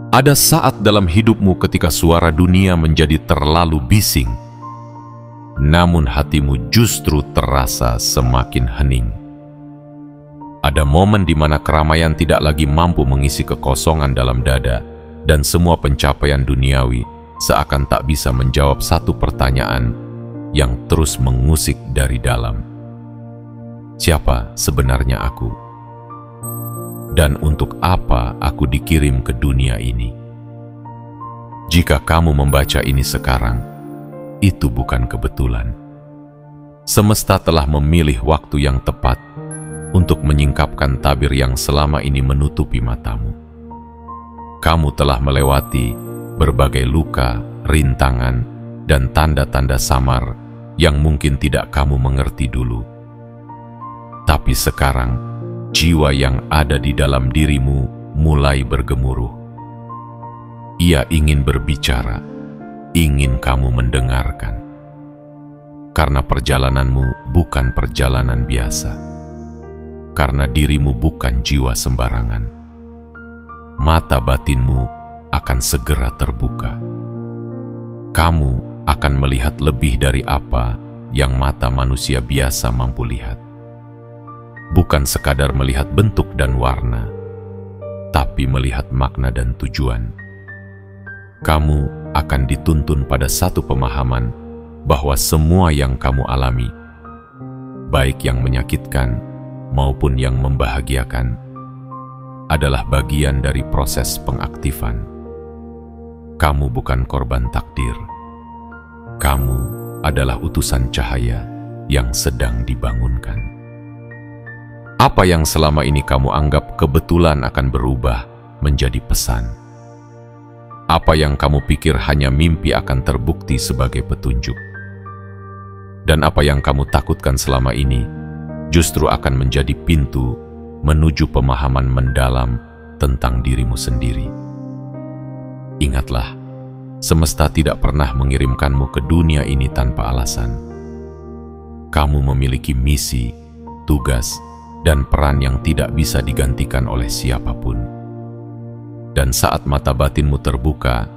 Ada saat dalam hidupmu ketika suara dunia menjadi terlalu bising, namun hatimu justru terasa semakin hening. Ada momen di mana keramaian tidak lagi mampu mengisi kekosongan dalam dada, dan semua pencapaian duniawi seakan tak bisa menjawab satu pertanyaan yang terus mengusik dari dalam. Siapa sebenarnya aku? Dan untuk apa aku dikirim ke dunia ini? Jika kamu membaca ini sekarang, itu bukan kebetulan. Semesta telah memilih waktu yang tepat untuk menyingkapkan tabir yang selama ini menutupi matamu. Kamu telah melewati berbagai luka, rintangan, dan tanda-tanda samar yang mungkin tidak kamu mengerti dulu. Tapi sekarang, jiwa yang ada di dalam dirimu mulai bergemuruh. Ia ingin berbicara, ingin kamu mendengarkan. Karena perjalananmu bukan perjalanan biasa. Karena dirimu bukan jiwa sembarangan. Mata batinmu akan segera terbuka. Kamu akan melihat lebih dari apa yang mata manusia biasa mampu lihat. Bukan sekadar melihat bentuk dan warna, tapi melihat makna dan tujuan. Kamu akan dituntun pada satu pemahaman bahwa semua yang kamu alami, baik yang menyakitkan maupun yang membahagiakan, adalah bagian dari proses pengaktifan. Kamu bukan korban takdir. Kamu adalah utusan cahaya yang sedang dibangunkan. Apa yang selama ini kamu anggap kebetulan akan berubah menjadi pesan. Apa yang kamu pikir hanya mimpi akan terbukti sebagai petunjuk. Dan apa yang kamu takutkan selama ini justru akan menjadi pintu menuju pemahaman mendalam tentang dirimu sendiri. Ingatlah, semesta tidak pernah mengirimkanmu ke dunia ini tanpa alasan. Kamu memiliki misi, tugas, dan peran yang tidak bisa digantikan oleh siapapun. Dan saat mata batinmu terbuka,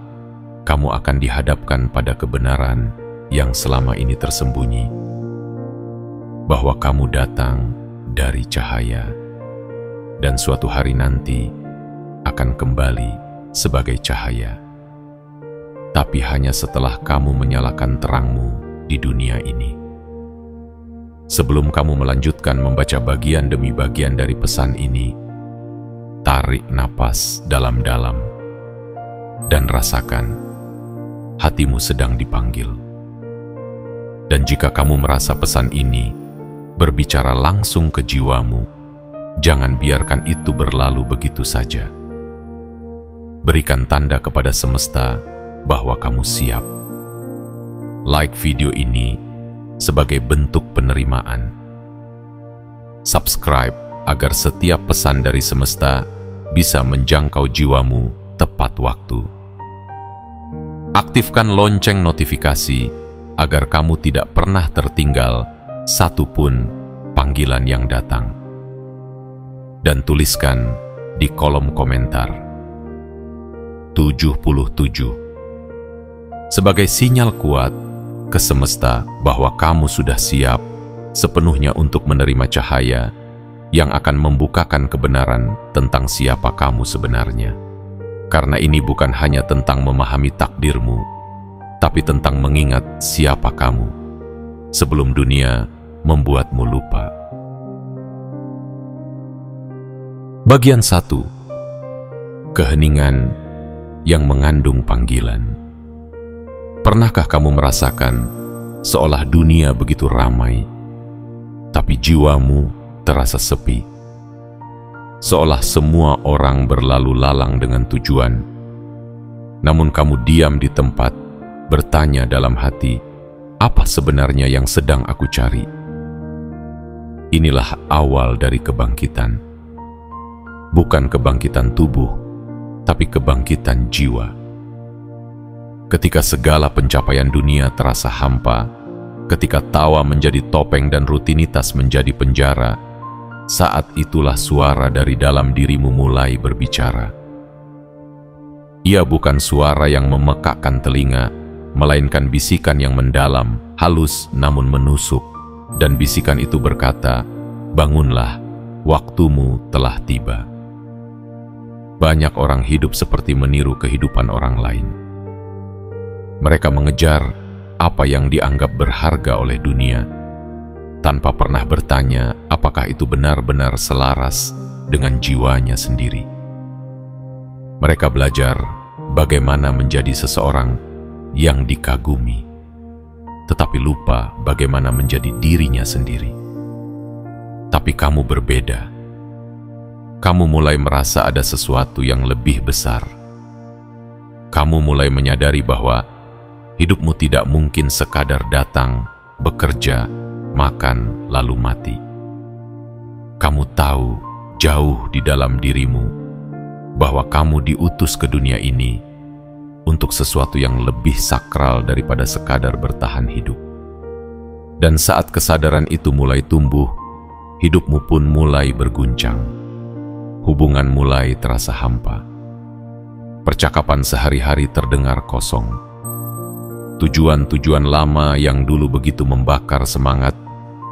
kamu akan dihadapkan pada kebenaran yang selama ini tersembunyi. Bahwa kamu datang dari cahaya, dan suatu hari nanti akan kembali sebagai cahaya. Tapi hanya setelah kamu menyalakan terangmu di dunia ini. Sebelum kamu melanjutkan membaca bagian demi bagian dari pesan ini, tarik napas dalam-dalam dan rasakan hatimu sedang dipanggil. Dan jika kamu merasa pesan ini berbicara langsung ke jiwamu, jangan biarkan itu berlalu begitu saja. Berikan tanda kepada semesta bahwa kamu siap. Like video ini sebagai bentuk penerimaan. Subscribe agar setiap pesan dari semesta bisa menjangkau jiwamu tepat waktu. Aktifkan lonceng notifikasi agar kamu tidak pernah tertinggal satupun panggilan yang datang. Dan tuliskan di kolom komentar 77 sebagai sinyal kuat ke semesta bahwa kamu sudah siap sepenuhnya untuk menerima cahaya yang akan membukakan kebenaran tentang siapa kamu sebenarnya. Karena ini bukan hanya tentang memahami takdirmu, tapi tentang mengingat siapa kamu sebelum dunia membuatmu lupa. Bagian 1. Keheningan yang mengandung panggilan. Pernahkah kamu merasakan seolah dunia begitu ramai, tapi jiwamu terasa sepi? Seolah semua orang berlalu lalang dengan tujuan, namun kamu diam di tempat, bertanya dalam hati, apa sebenarnya yang sedang aku cari? Inilah awal dari kebangkitan. Bukan kebangkitan tubuh, tapi kebangkitan jiwa. Ketika segala pencapaian dunia terasa hampa, ketika tawa menjadi topeng dan rutinitas menjadi penjara, saat itulah suara dari dalam dirimu mulai berbicara. Ia bukan suara yang memekakkan telinga, melainkan bisikan yang mendalam, halus namun menusuk. Dan bisikan itu berkata, "Bangunlah, waktumu telah tiba." Banyak orang hidup seperti meniru kehidupan orang lain. Mereka mengejar apa yang dianggap berharga oleh dunia, tanpa pernah bertanya apakah itu benar-benar selaras dengan jiwanya sendiri. Mereka belajar bagaimana menjadi seseorang yang dikagumi, tetapi lupa bagaimana menjadi dirinya sendiri. Tapi kamu berbeda. Kamu mulai merasa ada sesuatu yang lebih besar. Kamu mulai menyadari bahwa hidupmu tidak mungkin sekadar datang, bekerja, makan, lalu mati. Kamu tahu jauh di dalam dirimu bahwa kamu diutus ke dunia ini untuk sesuatu yang lebih sakral daripada sekadar bertahan hidup. Dan saat kesadaran itu mulai tumbuh, hidupmu pun mulai berguncang. Hubungan mulai terasa hampa. Percakapan sehari-hari terdengar kosong. Tujuan-tujuan lama yang dulu begitu membakar semangat,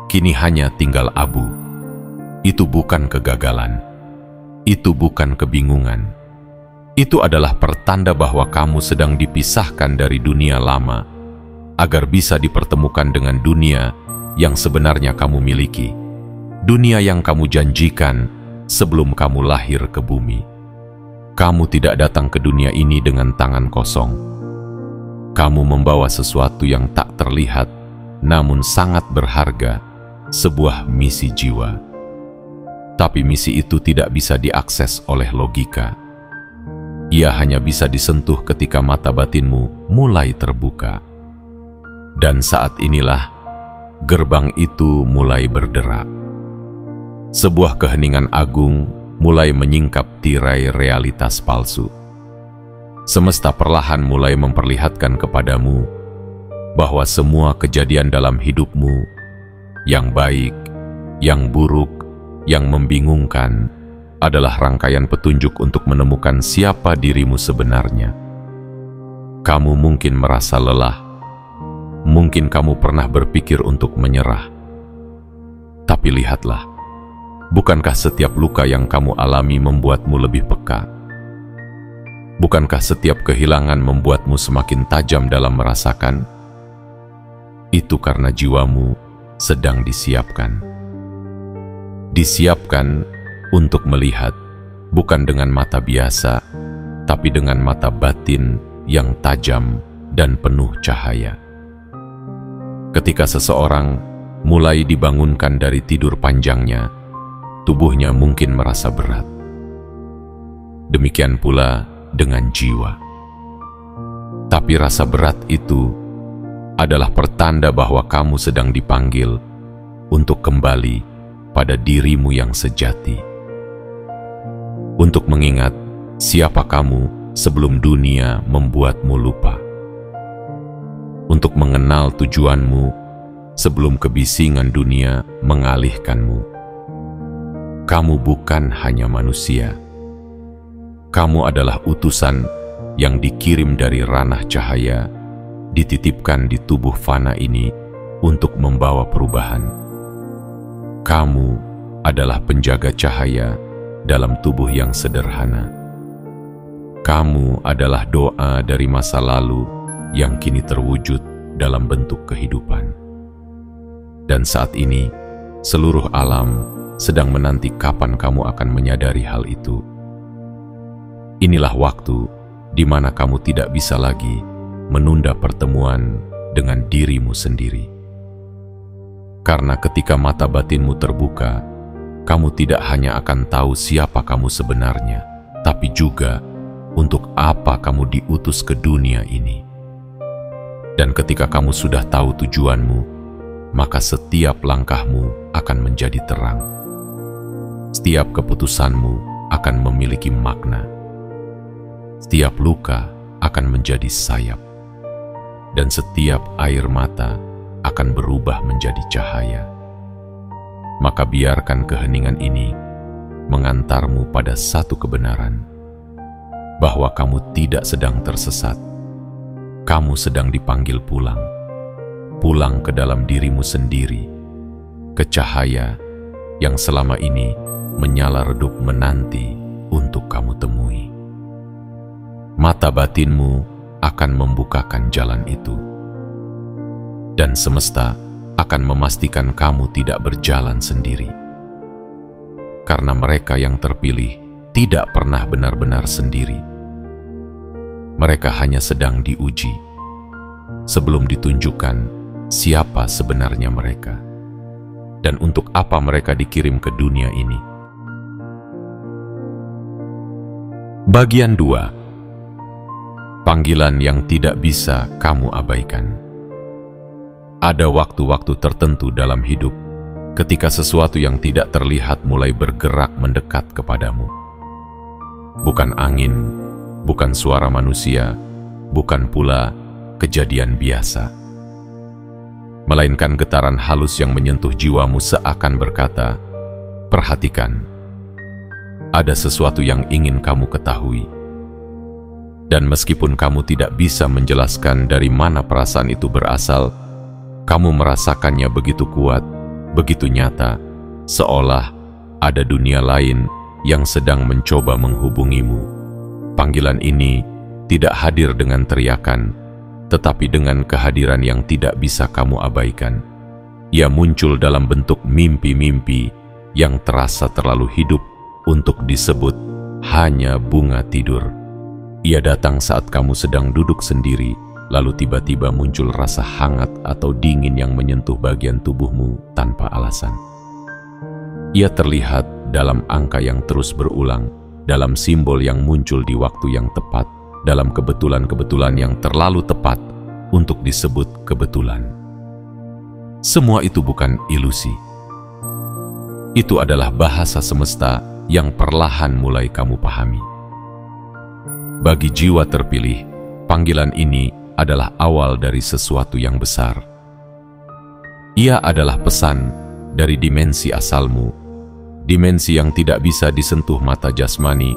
kini hanya tinggal abu. Itu bukan kegagalan. Itu bukan kebingungan. Itu adalah pertanda bahwa kamu sedang dipisahkan dari dunia lama, agar bisa dipertemukan dengan dunia yang sebenarnya kamu miliki. Dunia yang kamu janjikan sebelum kamu lahir ke bumi. Kamu tidak datang ke dunia ini dengan tangan kosong. Kamu membawa sesuatu yang tak terlihat, namun sangat berharga, sebuah misi jiwa. Tapi misi itu tidak bisa diakses oleh logika. Ia hanya bisa disentuh ketika mata batinmu mulai terbuka. Dan saat inilah gerbang itu mulai berderak. Sebuah keheningan agung mulai menyingkap tirai realitas palsu. Semesta perlahan mulai memperlihatkan kepadamu bahwa semua kejadian dalam hidupmu, yang baik, yang buruk, yang membingungkan, adalah rangkaian petunjuk untuk menemukan siapa dirimu sebenarnya. Kamu mungkin merasa lelah, mungkin kamu pernah berpikir untuk menyerah. Tapi lihatlah, bukankah setiap luka yang kamu alami membuatmu lebih peka? Bukankah setiap kehilangan membuatmu semakin tajam dalam merasakan? Itu karena jiwamu sedang disiapkan. Disiapkan untuk melihat, bukan dengan mata biasa, tapi dengan mata batin yang tajam dan penuh cahaya. Ketika seseorang mulai dibangunkan dari tidur panjangnya, tubuhnya mungkin merasa berat. Demikian pula dengan jiwa. Tapi rasa berat itu adalah pertanda bahwa kamu sedang dipanggil untuk kembali pada dirimu yang sejati. Untuk mengingat siapa kamu sebelum dunia membuatmu lupa. Untuk mengenal tujuanmu sebelum kebisingan dunia mengalihkanmu. Kamu bukan hanya manusia. Kamu adalah utusan yang dikirim dari ranah cahaya, dititipkan di tubuh fana ini untuk membawa perubahan. Kamu adalah penjaga cahaya dalam tubuh yang sederhana. Kamu adalah doa dari masa lalu yang kini terwujud dalam bentuk kehidupan. Dan saat ini, seluruh alam sedang menanti kapan kamu akan menyadari hal itu. Inilah waktu di mana kamu tidak bisa lagi menunda pertemuan dengan dirimu sendiri. Karena ketika mata batinmu terbuka, kamu tidak hanya akan tahu siapa kamu sebenarnya, tapi juga untuk apa kamu diutus ke dunia ini. Dan ketika kamu sudah tahu tujuanmu, maka setiap langkahmu akan menjadi terang. Setiap keputusanmu akan memiliki makna. Setiap luka akan menjadi sayap. Dan setiap air mata akan berubah menjadi cahaya. Maka biarkan keheningan ini mengantarmu pada satu kebenaran, bahwa kamu tidak sedang tersesat. Kamu sedang dipanggil pulang, pulang ke dalam dirimu sendiri, ke cahaya yang selama ini menyala redup menanti untuk kamu temui. Mata batinmu akan membukakan jalan itu, dan semesta akan memastikan kamu tidak berjalan sendiri. Karena mereka yang terpilih tidak pernah benar-benar sendiri. Mereka hanya sedang diuji sebelum ditunjukkan siapa sebenarnya mereka dan untuk apa mereka dikirim ke dunia ini. Bagian 2. Panggilan yang tidak bisa kamu abaikan. Ada waktu-waktu tertentu dalam hidup ketika sesuatu yang tidak terlihat mulai bergerak mendekat kepadamu. Bukan angin, bukan suara manusia, bukan pula kejadian biasa, melainkan getaran halus yang menyentuh jiwamu seakan berkata, "Perhatikan, ada sesuatu yang ingin kamu ketahui." Dan meskipun kamu tidak bisa menjelaskan dari mana perasaan itu berasal, kamu merasakannya begitu kuat, begitu nyata, seolah ada dunia lain yang sedang mencoba menghubungimu. Panggilan ini tidak hadir dengan teriakan, tetapi dengan kehadiran yang tidak bisa kamu abaikan. Ia muncul dalam bentuk mimpi-mimpi yang terasa terlalu hidup untuk disebut hanya bunga tidur. Ia datang saat kamu sedang duduk sendiri, lalu tiba-tiba muncul rasa hangat atau dingin yang menyentuh bagian tubuhmu tanpa alasan. Ia terlihat dalam angka yang terus berulang, dalam simbol yang muncul di waktu yang tepat, dalam kebetulan-kebetulan yang terlalu tepat untuk disebut kebetulan. Semua itu bukan ilusi. Itu adalah bahasa semesta yang perlahan mulai kamu pahami. Bagi jiwa terpilih, panggilan ini adalah awal dari sesuatu yang besar. Ia adalah pesan dari dimensi asalmu, dimensi yang tidak bisa disentuh mata jasmani,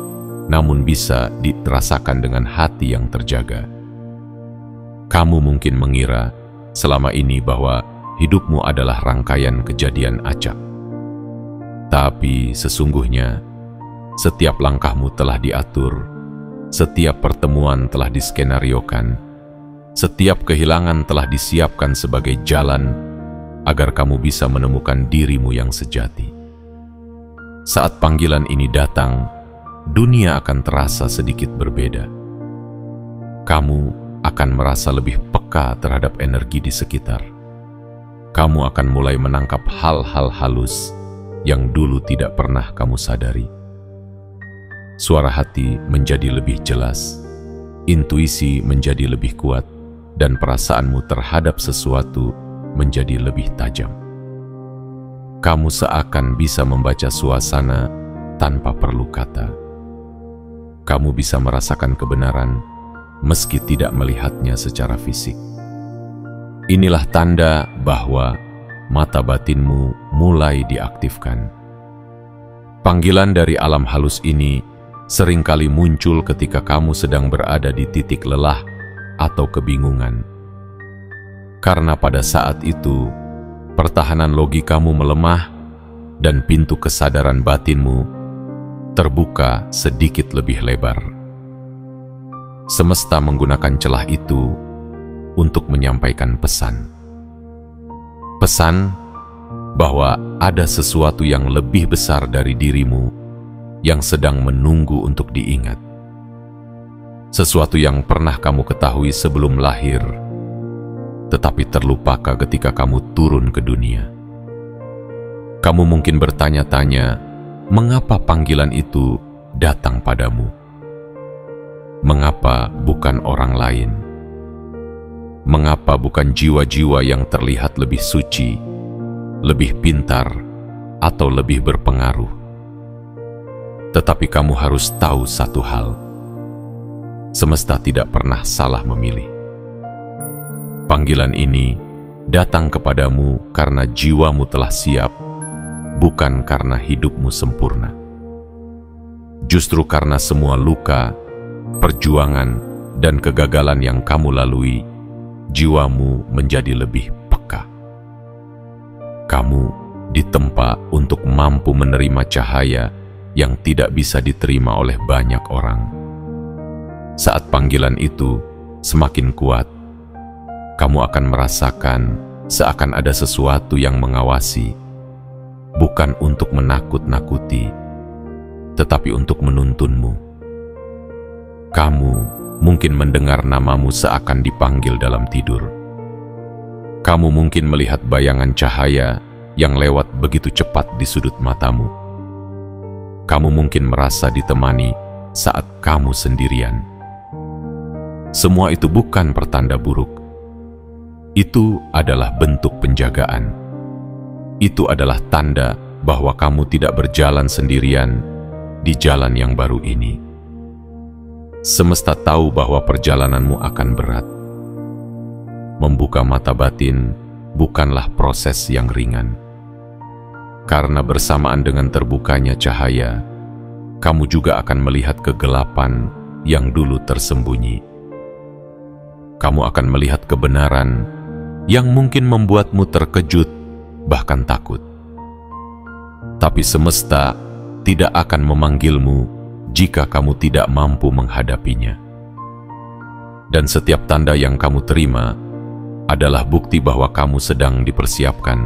namun bisa dirasakan dengan hati yang terjaga. Kamu mungkin mengira selama ini bahwa hidupmu adalah rangkaian kejadian acak. Tapi sesungguhnya, setiap langkahmu telah diatur, setiap pertemuan telah diskenariokan, setiap kehilangan telah disiapkan sebagai jalan agar kamu bisa menemukan dirimu yang sejati. Saat panggilan ini datang, dunia akan terasa sedikit berbeda. Kamu akan merasa lebih peka terhadap energi di sekitar. Kamu akan mulai menangkap hal-hal halus yang dulu tidak pernah kamu sadari. Suara hati menjadi lebih jelas, intuisi menjadi lebih kuat, dan perasaanmu terhadap sesuatu menjadi lebih tajam. Kamu seakan bisa membaca suasana tanpa perlu kata. Kamu bisa merasakan kebenaran meski tidak melihatnya secara fisik. Inilah tanda bahwa mata batinmu mulai diaktifkan. Panggilan dari alam halus ini seringkali muncul ketika kamu sedang berada di titik lelah atau kebingungan. Karena pada saat itu, pertahanan logikamu melemah dan pintu kesadaran batinmu terbuka sedikit lebih lebar. Semesta menggunakan celah itu untuk menyampaikan pesan. Pesan bahwa ada sesuatu yang lebih besar dari dirimu yang sedang menunggu untuk diingat. Sesuatu yang pernah kamu ketahui sebelum lahir, tetapi terlupakan ketika kamu turun ke dunia. Kamu mungkin bertanya-tanya, mengapa panggilan itu datang padamu? Mengapa bukan orang lain? Mengapa bukan jiwa-jiwa yang terlihat lebih suci, lebih pintar, atau lebih berpengaruh? Tetapi kamu harus tahu satu hal. Semesta tidak pernah salah memilih. Panggilan ini datang kepadamu karena jiwamu telah siap, bukan karena hidupmu sempurna. Justru karena semua luka, perjuangan, dan kegagalan yang kamu lalui, jiwamu menjadi lebih peka. Kamu ditempa untuk mampu menerima cahaya yang tidak bisa diterima oleh banyak orang. Saat panggilan itu semakin kuat, kamu akan merasakan seakan ada sesuatu yang mengawasi, bukan untuk menakut-nakuti, tetapi untuk menuntunmu. Kamu mungkin mendengar namamu seakan dipanggil dalam tidur. Kamu mungkin melihat bayangan cahaya yang lewat begitu cepat di sudut matamu. Kamu mungkin merasa ditemani saat kamu sendirian. Semua itu bukan pertanda buruk. Itu adalah bentuk penjagaan. Itu adalah tanda bahwa kamu tidak berjalan sendirian di jalan yang baru ini. Semesta tahu bahwa perjalananmu akan berat. Membuka mata batin bukanlah proses yang ringan. Karena bersamaan dengan terbukanya cahaya, kamu juga akan melihat kegelapan yang dulu tersembunyi. Kamu akan melihat kebenaran yang mungkin membuatmu terkejut, bahkan takut. Tapi semesta tidak akan memanggilmu jika kamu tidak mampu menghadapinya. Dan setiap tanda yang kamu terima adalah bukti bahwa kamu sedang dipersiapkan,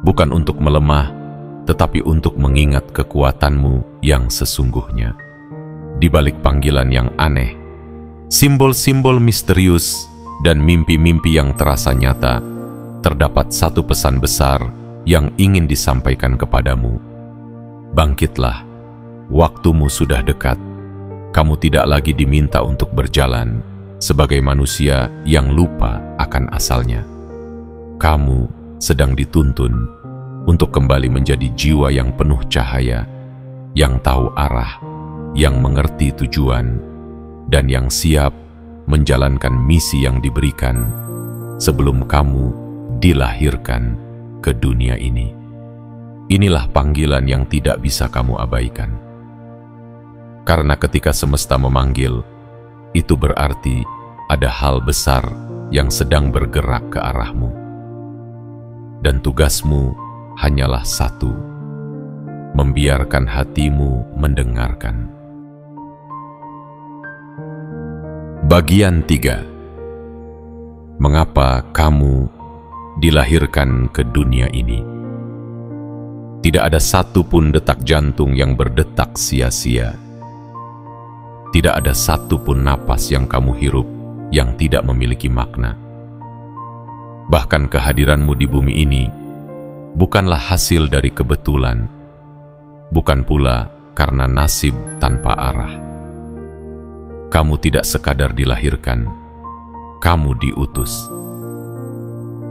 bukan untuk melemah, tetapi untuk mengingat kekuatanmu yang sesungguhnya. Di balik panggilan yang aneh, simbol-simbol misterius, dan mimpi-mimpi yang terasa nyata, terdapat satu pesan besar yang ingin disampaikan kepadamu. Bangkitlah, waktumu sudah dekat. Kamu tidak lagi diminta untuk berjalan sebagai manusia yang lupa akan asalnya. Kamu sedang dituntun untuk kembali menjadi jiwa yang penuh cahaya, yang tahu arah, yang mengerti tujuan, dan yang siap menjalankan misi yang diberikan sebelum kamu dilahirkan ke dunia ini. Inilah panggilan yang tidak bisa kamu abaikan. Karena ketika semesta memanggil, itu berarti ada hal besar yang sedang bergerak ke arahmu. Dan tugasmu hanyalah satu, membiarkan hatimu mendengarkan. Bagian 3. Mengapa kamu dilahirkan ke dunia ini? Tidak ada satu pun detak jantung yang berdetak sia-sia. Tidak ada satu pun napas yang kamu hirup yang tidak memiliki makna. Bahkan kehadiranmu di bumi ini bukanlah hasil dari kebetulan, bukan pula karena nasib tanpa arah. Kamu tidak sekadar dilahirkan, kamu diutus.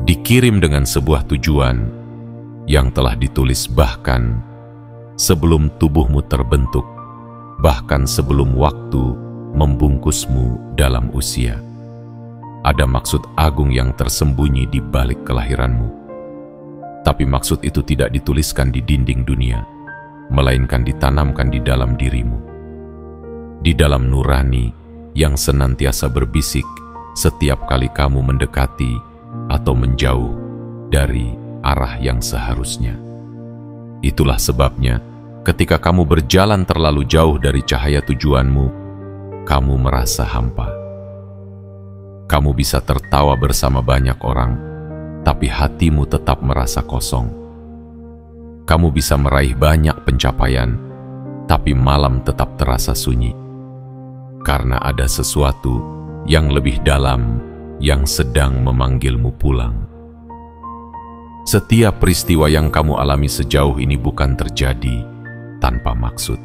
Dikirim dengan sebuah tujuan yang telah ditulis bahkan sebelum tubuhmu terbentuk, bahkan sebelum waktu membungkusmu dalam usia. Ada maksud agung yang tersembunyi di balik kelahiranmu. Tapi maksud itu tidak dituliskan di dinding dunia, melainkan ditanamkan di dalam dirimu. Di dalam nurani yang senantiasa berbisik setiap kali kamu mendekati atau menjauh dari arah yang seharusnya. Itulah sebabnya, ketika kamu berjalan terlalu jauh dari cahaya tujuanmu, kamu merasa hampa. Kamu bisa tertawa bersama banyak orang, tapi hatimu tetap merasa kosong. Kamu bisa meraih banyak pencapaian, tapi malam tetap terasa sunyi. Karena ada sesuatu yang lebih dalam yang sedang memanggilmu pulang. Setiap peristiwa yang kamu alami sejauh ini bukan terjadi tanpa maksud.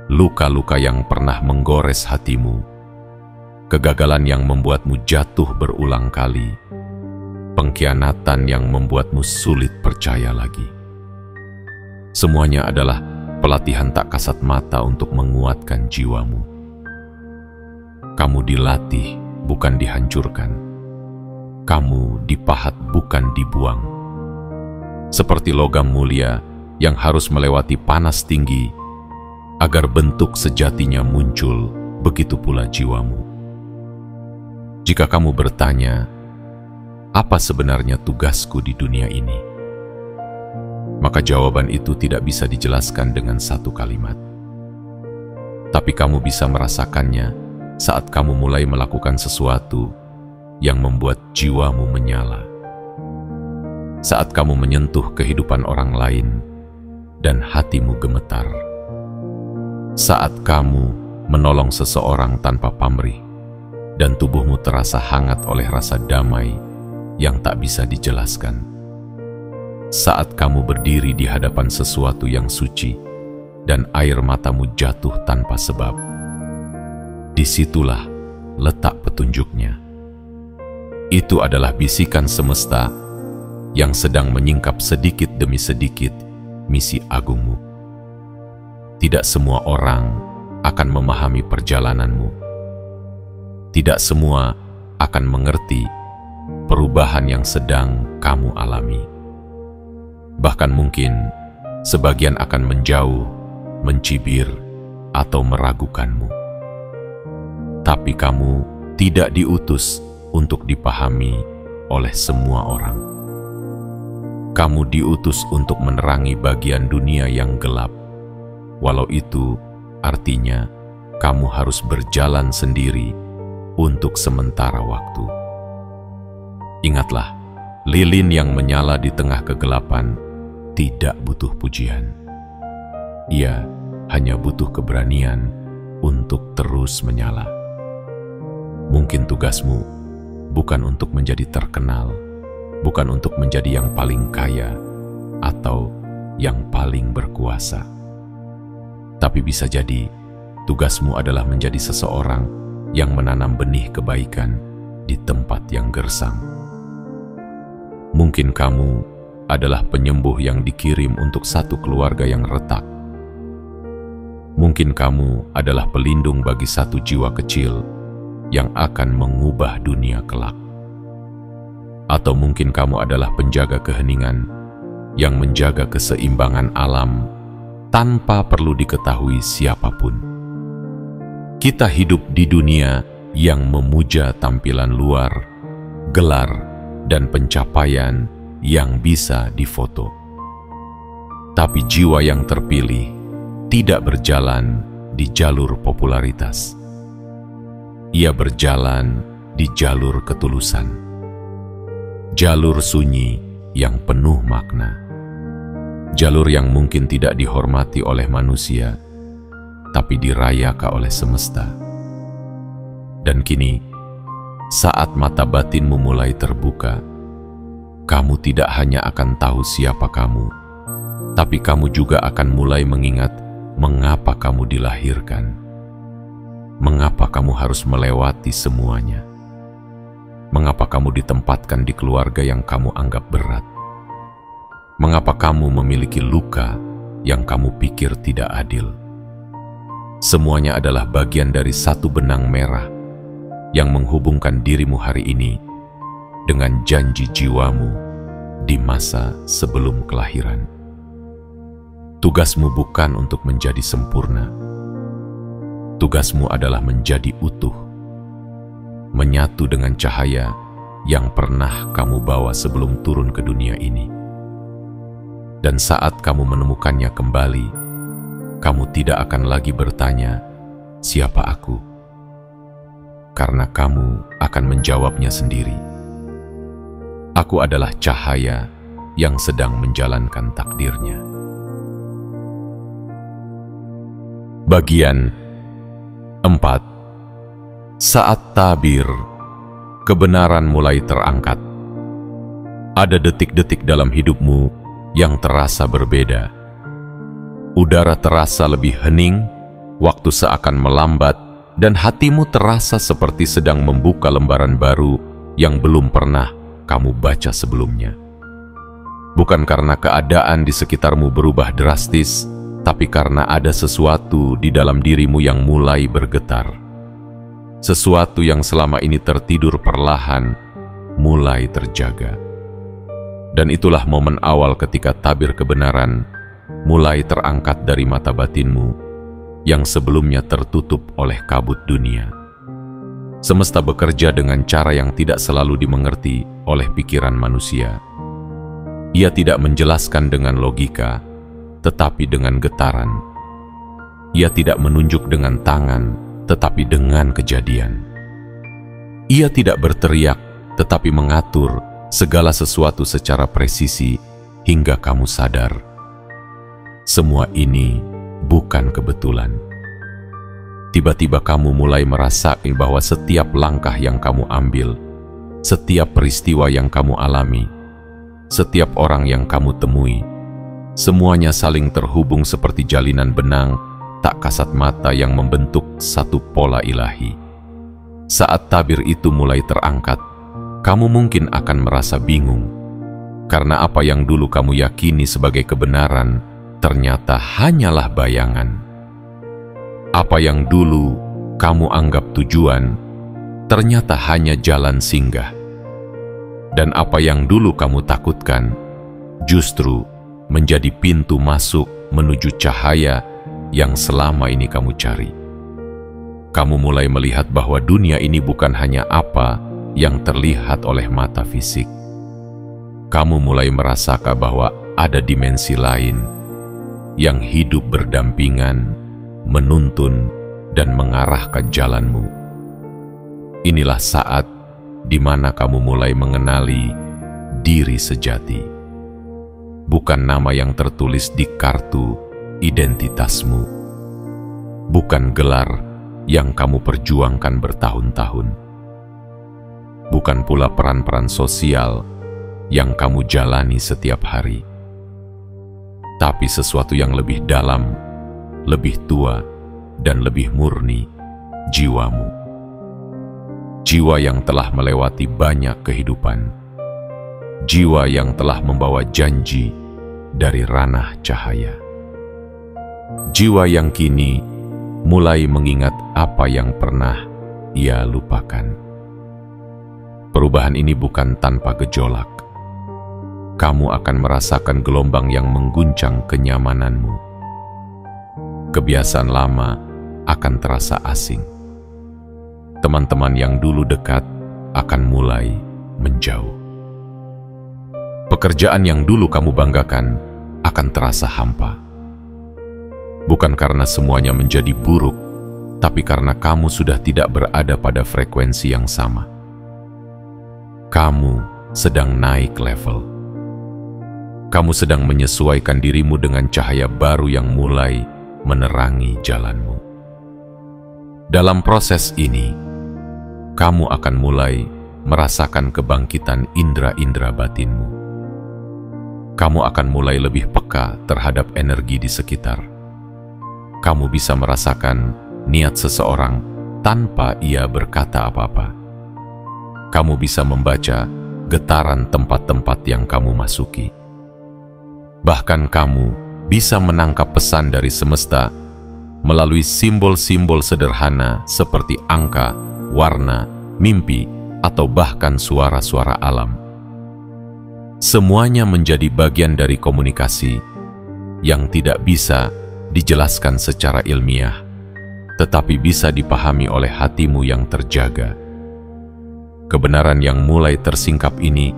Luka-luka yang pernah menggores hatimu, kegagalan yang membuatmu jatuh berulang kali, pengkhianatan yang membuatmu sulit percaya lagi. Semuanya adalah pelatihan tak kasat mata untuk menguatkan jiwamu. Kamu dilatih, bukan dihancurkan. Kamu dipahat, bukan dibuang. Seperti logam mulia yang harus melewati panas tinggi, agar bentuk sejatinya muncul, begitu pula jiwamu. Jika kamu bertanya, apa sebenarnya tugasku di dunia ini? Maka jawaban itu tidak bisa dijelaskan dengan satu kalimat. Tapi kamu bisa merasakannya saat kamu mulai melakukan sesuatu yang membuat jiwamu menyala. Saat kamu menyentuh kehidupan orang lain dan hatimu gemetar. Saat kamu menolong seseorang tanpa pamrih dan tubuhmu terasa hangat oleh rasa damai yang tak bisa dijelaskan. Saat kamu berdiri di hadapan sesuatu yang suci dan air matamu jatuh tanpa sebab, disitulah letak petunjuknya. Itu adalah bisikan semesta yang sedang menyingkap sedikit demi sedikit misi agungmu. Tidak semua orang akan memahami perjalananmu. Tidak semua akan mengerti perubahan yang sedang kamu alami. Bahkan mungkin sebagian akan menjauh, mencibir, atau meragukanmu. Tapi kamu tidak diutus untuk dipahami oleh semua orang. Kamu diutus untuk menerangi bagian dunia yang gelap, walau itu artinya kamu harus berjalan sendiri untuk sementara waktu. Ingatlah, lilin yang menyala di tengah kegelapan tidak butuh pujian. Ia hanya butuh keberanian untuk terus menyala. Mungkin tugasmu bukan untuk menjadi terkenal, bukan untuk menjadi yang paling kaya atau yang paling berkuasa. Tapi bisa jadi tugasmu adalah menjadi seseorang yang menanam benih kebaikan di tempat yang gersang. Mungkin kamu adalah penyembuh yang dikirim untuk satu keluarga yang retak. Mungkin kamu adalah pelindung bagi satu jiwa kecil yang akan mengubah dunia kelak. Atau mungkin kamu adalah penjaga keheningan yang menjaga keseimbangan alam tanpa perlu diketahui siapapun. Kita hidup di dunia yang memuja tampilan luar, gelar, dan pencapaian yang bisa difoto. Tapi jiwa yang terpilih tidak berjalan di jalur popularitas. Ia berjalan di jalur ketulusan. Jalur sunyi yang penuh makna. Jalur yang mungkin tidak dihormati oleh manusia, tapi dirayaka oleh semesta. Dan kini, saat mata batinmu mulai terbuka, kamu tidak hanya akan tahu siapa kamu, tapi kamu juga akan mulai mengingat mengapa kamu dilahirkan, mengapa kamu harus melewati semuanya, mengapa kamu ditempatkan di keluarga yang kamu anggap berat, mengapa kamu memiliki luka yang kamu pikir tidak adil. Semuanya adalah bagian dari satu benang merah yang menghubungkan dirimu hari ini dengan janji jiwamu di masa sebelum kelahiran. Tugasmu bukan untuk menjadi sempurna. Tugasmu adalah menjadi utuh, menyatu dengan cahaya yang pernah kamu bawa sebelum turun ke dunia ini. Dan saat kamu menemukannya kembali, kamu tidak akan lagi bertanya, "Siapa aku?" Karena kamu akan menjawabnya sendiri. Aku adalah cahaya yang sedang menjalankan takdirnya. Bagian 4. Saat tabir, kebenaran mulai terangkat. Ada detik-detik dalam hidupmu yang terasa berbeda. Udara terasa lebih hening, waktu seakan melambat, dan hatimu terasa seperti sedang membuka lembaran baru yang belum pernah kamu baca sebelumnya. Bukan karena keadaan di sekitarmu berubah drastis, tapi karena ada sesuatu di dalam dirimu yang mulai bergetar. Sesuatu yang selama ini tertidur perlahan, mulai terjaga. Dan itulah momen awal ketika tabir kebenaran mulai terangkat dari mata batinmu yang sebelumnya tertutup oleh kabut dunia. Semesta bekerja dengan cara yang tidak selalu dimengerti oleh pikiran manusia. Ia tidak menjelaskan dengan logika, tetapi dengan getaran. Ia tidak menunjuk dengan tangan, tetapi dengan kejadian. Ia tidak berteriak, tetapi mengatur segala sesuatu secara presisi hingga kamu sadar. Semua ini bukan kebetulan. Tiba-tiba kamu mulai merasakan bahwa setiap langkah yang kamu ambil, setiap peristiwa yang kamu alami, setiap orang yang kamu temui, semuanya saling terhubung seperti jalinan benang tak kasat mata yang membentuk satu pola ilahi. Saat tabir itu mulai terangkat, kamu mungkin akan merasa bingung, karena apa yang dulu kamu yakini sebagai kebenaran ternyata hanyalah bayangan. Apa yang dulu kamu anggap tujuan ternyata hanya jalan singgah. Dan apa yang dulu kamu takutkan justru menjadi pintu masuk menuju cahaya yang selama ini kamu cari. Kamu mulai melihat bahwa dunia ini bukan hanya apa yang terlihat oleh mata fisik. Kamu mulai merasakan bahwa ada dimensi lain yang hidup berdampingan, menuntun, dan mengarahkan jalanmu. Inilah saat di mana kamu mulai mengenali diri sejati. Bukan nama yang tertulis di kartu identitasmu. Bukan gelar yang kamu perjuangkan bertahun-tahun. Bukan pula peran-peran sosial yang kamu jalani setiap hari. Tapi sesuatu yang lebih dalam, lebih tua, dan lebih murni, jiwamu. Jiwa yang telah melewati banyak kehidupan. Jiwa yang telah membawa janji dari ranah cahaya. Jiwa yang kini mulai mengingat apa yang pernah ia lupakan. Perubahan ini bukan tanpa gejolak. Kamu akan merasakan gelombang yang mengguncang kenyamananmu. Kebiasaan lama akan terasa asing. Teman-teman yang dulu dekat akan mulai menjauh. Pekerjaan yang dulu kamu banggakan akan terasa hampa. Bukan karena semuanya menjadi buruk, tapi karena kamu sudah tidak berada pada frekuensi yang sama. Kamu sedang naik level. Kamu sedang menyesuaikan dirimu dengan cahaya baru yang mulai menerangi jalanmu. Dalam proses ini, kamu akan mulai merasakan kebangkitan indera-indera batinmu. Kamu akan mulai lebih peka terhadap energi di sekitar. Kamu bisa merasakan niat seseorang tanpa ia berkata apa-apa. Kamu bisa membaca getaran tempat-tempat yang kamu masuki. Bahkan kamu bisa menangkap pesan dari semesta melalui simbol-simbol sederhana seperti angka, warna, mimpi, atau bahkan suara-suara alam. Semuanya menjadi bagian dari komunikasi yang tidak bisa dijelaskan secara ilmiah, tetapi bisa dipahami oleh hatimu yang terjaga. Kebenaran yang mulai tersingkap ini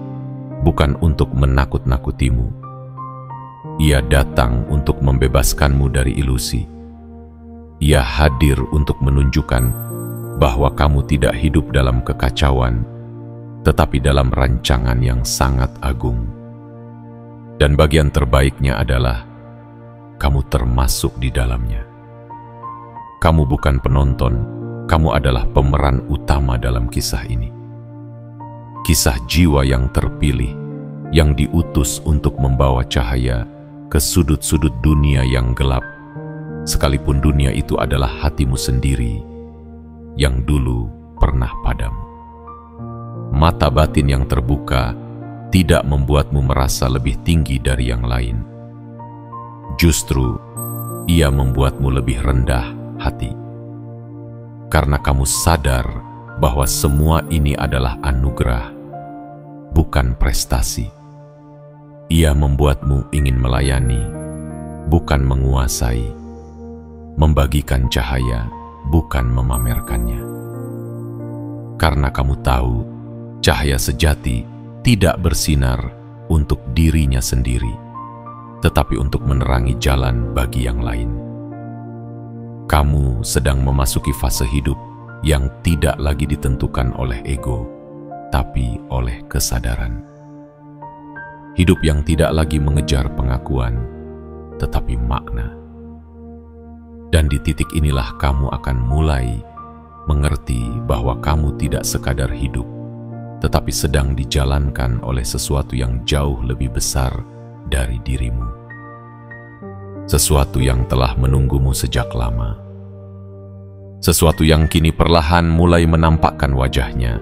bukan untuk menakut-nakutimu. Ia datang untuk membebaskanmu dari ilusi. Ia hadir untuk menunjukkan bahwa kamu tidak hidup dalam kekacauan, tetapi dalam rancangan yang sangat agung. Dan bagian terbaiknya adalah kamu termasuk di dalamnya. Kamu bukan penonton, kamu adalah pemeran utama dalam kisah ini. Kisah jiwa yang terpilih, yang diutus untuk membawa cahaya ke sudut-sudut dunia yang gelap, sekalipun dunia itu adalah hatimu sendiri yang dulu pernah padam. Mata batin yang terbuka tidak membuatmu merasa lebih tinggi dari yang lain. Justru, ia membuatmu lebih rendah hati. Karena kamu sadar bahwa semua ini adalah anugerah, bukan prestasi. Ia membuatmu ingin melayani, bukan menguasai. membagikan cahaya, bukan memamerkannya. Karena kamu tahu, cahaya sejati tidak bersinar untuk dirinya sendiri, tetapi untuk menerangi jalan bagi yang lain. Kamu sedang memasuki fase hidup yang tidak lagi ditentukan oleh ego, tapi oleh kesadaran. Hidup yang tidak lagi mengejar pengakuan, tetapi makna. Dan di titik inilah kamu akan mulai mengerti bahwa kamu tidak sekadar hidup, tetapi sedang dijalankan oleh sesuatu yang jauh lebih besar dari dirimu. Sesuatu yang telah menunggumu sejak lama. Sesuatu yang kini perlahan mulai menampakkan wajahnya.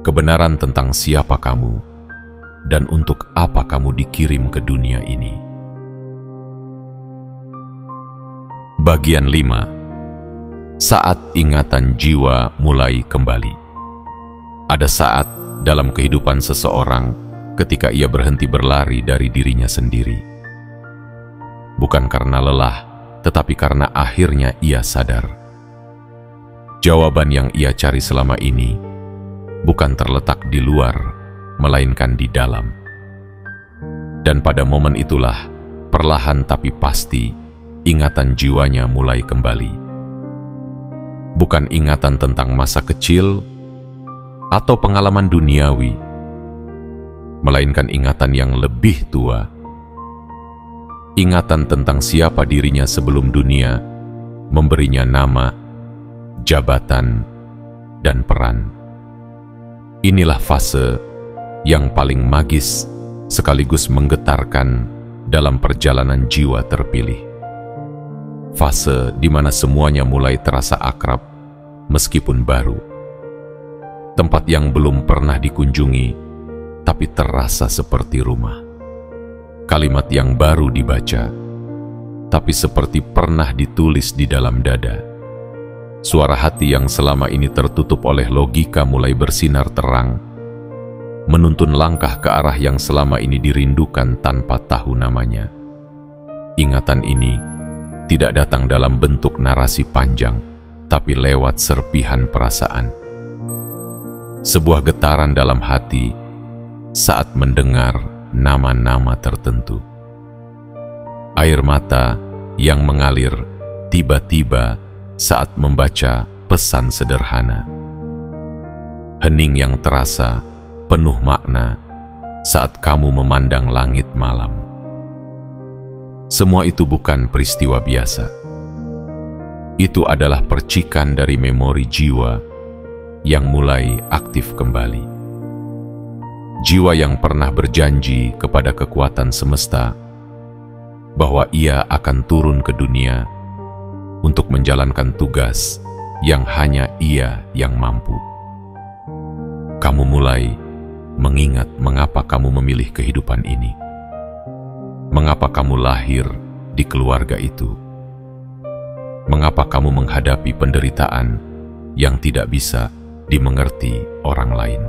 Kebenaran tentang siapa kamu dan untuk apa kamu dikirim ke dunia ini. Bagian 5. Saat ingatan jiwa mulai kembali. Ada saat dalam kehidupan seseorang ketika ia berhenti berlari dari dirinya sendiri. Bukan karena lelah, tetapi karena akhirnya ia sadar. Jawaban yang ia cari selama ini bukan terletak di luar, melainkan di dalam. Dan pada momen itulah, perlahan tapi pasti, ingatan jiwanya mulai kembali. Bukan ingatan tentang masa kecil atau pengalaman duniawi, melainkan ingatan yang lebih tua. Ingatan tentang siapa dirinya sebelum dunia memberinya nama, jabatan, dan peran. Inilah fase yang paling magis sekaligus menggetarkan dalam perjalanan jiwa terpilih. Fase di mana semuanya mulai terasa akrab meskipun baru. Tempat yang belum pernah dikunjungi tapi terasa seperti rumah. Kalimat yang baru dibaca tapi seperti pernah ditulis di dalam dada. Suara hati yang selama ini tertutup oleh logika mulai bersinar terang, menuntun langkah ke arah yang selama ini dirindukan tanpa tahu namanya. Ingatan ini tidak datang dalam bentuk narasi panjang, tapi lewat serpihan perasaan. Sebuah getaran dalam hati saat mendengar nama-nama tertentu. Air mata yang mengalir tiba-tiba saat membaca pesan sederhana. Hening yang terasa penuh makna saat kamu memandang langit malam. Semua itu bukan peristiwa biasa. Itu adalah percikan dari memori jiwa yang mulai aktif kembali. Jiwa yang pernah berjanji kepada kekuatan semesta bahwa ia akan turun ke dunia untuk menjalankan tugas yang hanya ia yang mampu. Kamu mulai mengingat mengapa kamu memilih kehidupan ini. Mengapa kamu lahir di keluarga itu? Mengapa kamu menghadapi penderitaan yang tidak bisa dimengerti orang lain?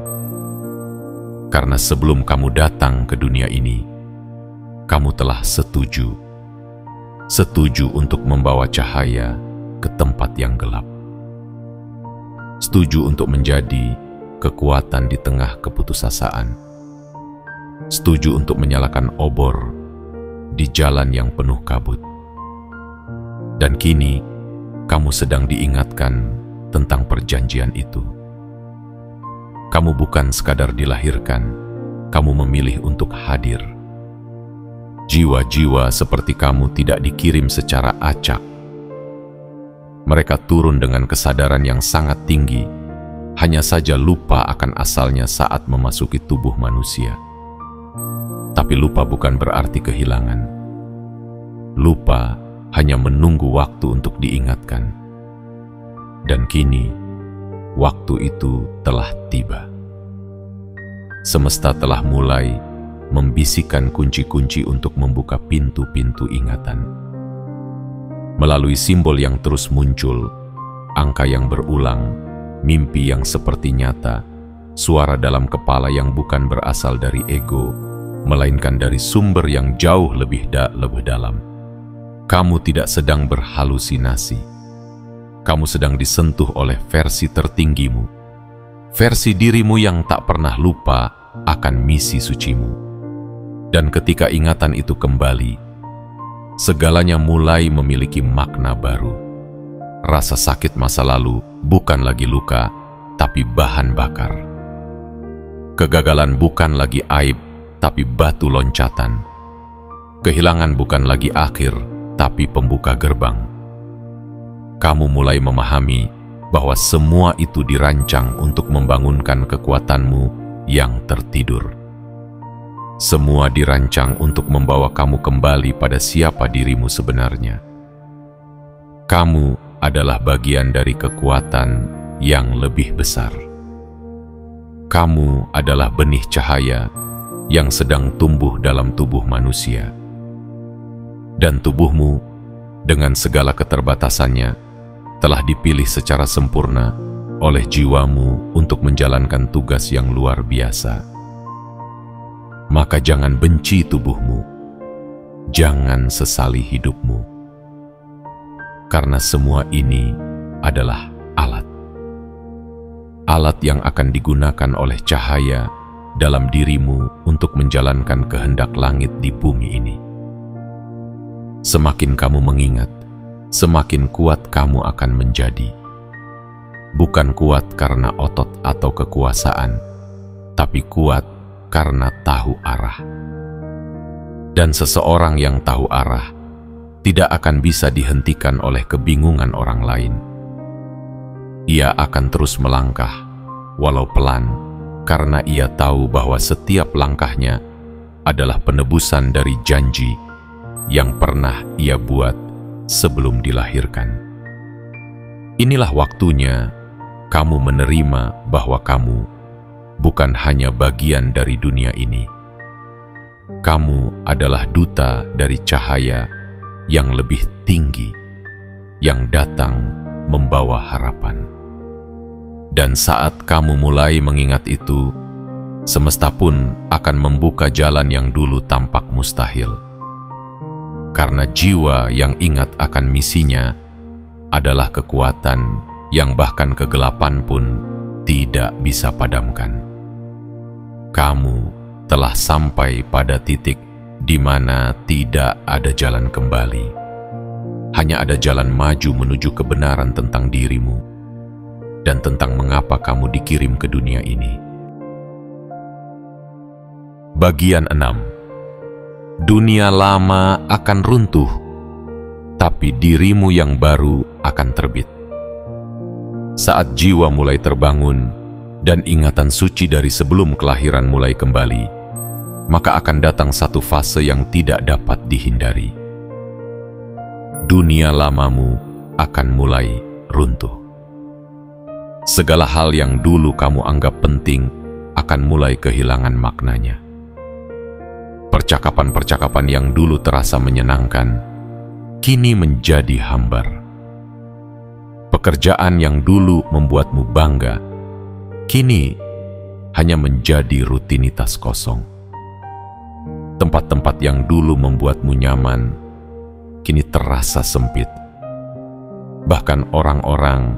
Karena sebelum kamu datang ke dunia ini, kamu telah setuju untuk membawa cahaya ke tempat yang gelap. Setuju untuk menjadi kekuatan di tengah keputusasaan. Setuju untuk menyalakan obor di jalan yang penuh kabut. Dan kini, kamu sedang diingatkan tentang perjanjian itu. Kamu bukan sekadar dilahirkan, kamu memilih untuk hadir. Jiwa-jiwa seperti kamu tidak dikirim secara acak. Mereka turun dengan kesadaran yang sangat tinggi, hanya saja lupa akan asalnya saat memasuki tubuh manusia. Tapi lupa bukan berarti kehilangan. Lupa hanya menunggu waktu untuk diingatkan. Dan kini, waktu itu telah tiba. Semesta telah mulai membisikkan kunci-kunci untuk membuka pintu-pintu ingatan. Melalui simbol yang terus muncul, angka yang berulang, mimpi yang seperti nyata, suara dalam kepala yang bukan berasal dari ego, melainkan dari sumber yang jauh lebih dalam. Kamu tidak sedang berhalusinasi. Kamu sedang disentuh oleh versi tertinggimu, versi dirimu yang tak pernah lupa akan misi sucimu. Dan ketika ingatan itu kembali, segalanya mulai memiliki makna baru. Rasa sakit masa lalu bukan lagi luka, tapi bahan bakar. Kegagalan bukan lagi aib, tapi batu loncatan. Kehilangan bukan lagi akhir, tapi pembuka gerbang. Kamu mulai memahami bahwa semua itu dirancang untuk membangunkan kekuatanmu yang tertidur. Semua dirancang untuk membawa kamu kembali pada siapa dirimu sebenarnya. Kamu adalah bagian dari kekuatan yang lebih besar. Kamu adalah benih cahaya yang sedang tumbuh dalam tubuh manusia. Dan tubuhmu, dengan segala keterbatasannya, telah dipilih secara sempurna oleh jiwamu untuk menjalankan tugas yang luar biasa. Maka jangan benci tubuhmu, jangan sesali hidupmu, karena semua ini adalah alat. Alat yang akan digunakan oleh cahaya dalam dirimu untuk menjalankan kehendak langit di bumi ini. Semakin kamu mengingat, semakin kuat kamu akan menjadi. Bukan kuat karena otot atau kekuasaan, tapi kuat karena tahu arah. Dan seseorang yang tahu arah tidak akan bisa dihentikan oleh kebingungan orang lain. Ia akan terus melangkah, walau pelan, karena ia tahu bahwa setiap langkahnya adalah penebusan dari janji yang pernah ia buat sebelum dilahirkan. Inilah waktunya kamu menerima bahwa kamu bukan hanya bagian dari dunia ini. Kamu adalah duta dari cahaya yang lebih tinggi, yang datang membawa harapan. Dan saat kamu mulai mengingat itu, semesta pun akan membuka jalan yang dulu tampak mustahil. Karena jiwa yang ingat akan misinya adalah kekuatan yang bahkan kegelapan pun tidak bisa padamkan. Kamu telah sampai pada titik di mana tidak ada jalan kembali. Hanya ada jalan maju menuju kebenaran tentang dirimu dan tentang mengapa kamu dikirim ke dunia ini. Bagian 6. Dunia lama akan runtuh, tapi dirimu yang baru akan terbit. Saat jiwa mulai terbangun dan ingatan suci dari sebelum kelahiran mulai kembali, maka akan datang satu fase yang tidak dapat dihindari. Dunia lamamu akan mulai runtuh. Segala hal yang dulu kamu anggap penting akan mulai kehilangan maknanya. Percakapan-percakapan yang dulu terasa menyenangkan, kini menjadi hambar. Pekerjaan yang dulu membuatmu bangga, kini hanya menjadi rutinitas kosong. Tempat-tempat yang dulu membuatmu nyaman, kini terasa sempit. Bahkan orang-orang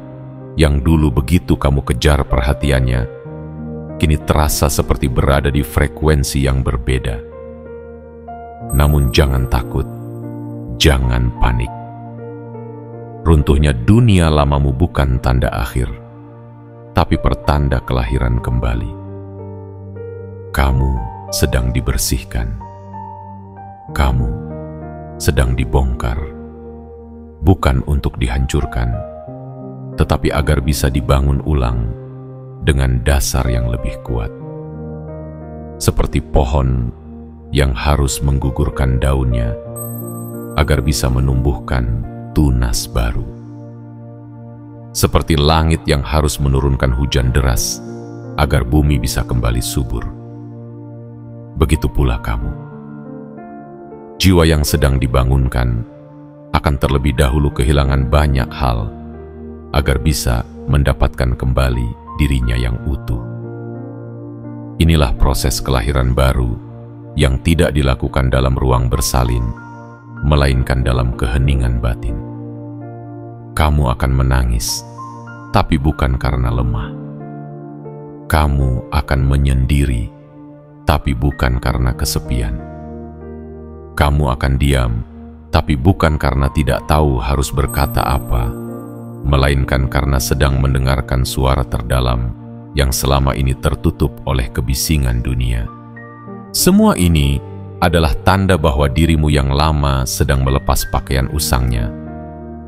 yang dulu begitu kamu kejar perhatiannya, kini terasa seperti berada di frekuensi yang berbeda. Namun jangan takut, jangan panik. Runtuhnya dunia lamamu bukan tanda akhir, tapi pertanda kelahiran kembali. Kamu sedang dibersihkan. Kamu sedang dibongkar, bukan untuk dihancurkan, tetapi agar bisa dibangun ulang dengan dasar yang lebih kuat. Seperti pohon yang harus menggugurkan daunnya agar bisa menumbuhkan tunas baru. Seperti langit yang harus menurunkan hujan deras agar bumi bisa kembali subur. Begitu pula kamu. Jiwa yang sedang dibangunkan akan terlebih dahulu kehilangan banyak hal agar bisa mendapatkan kembali dirinya yang utuh. Inilah proses kelahiran baru yang tidak dilakukan dalam ruang bersalin, melainkan dalam keheningan batin. Kamu akan menangis, tapi bukan karena lemah. Kamu akan menyendiri, tapi bukan karena kesepian. Kamu akan diam, tapi bukan karena tidak tahu harus berkata apa, melainkan karena sedang mendengarkan suara terdalam yang selama ini tertutup oleh kebisingan dunia. Semua ini adalah tanda bahwa dirimu yang lama sedang melepas pakaian usangnya,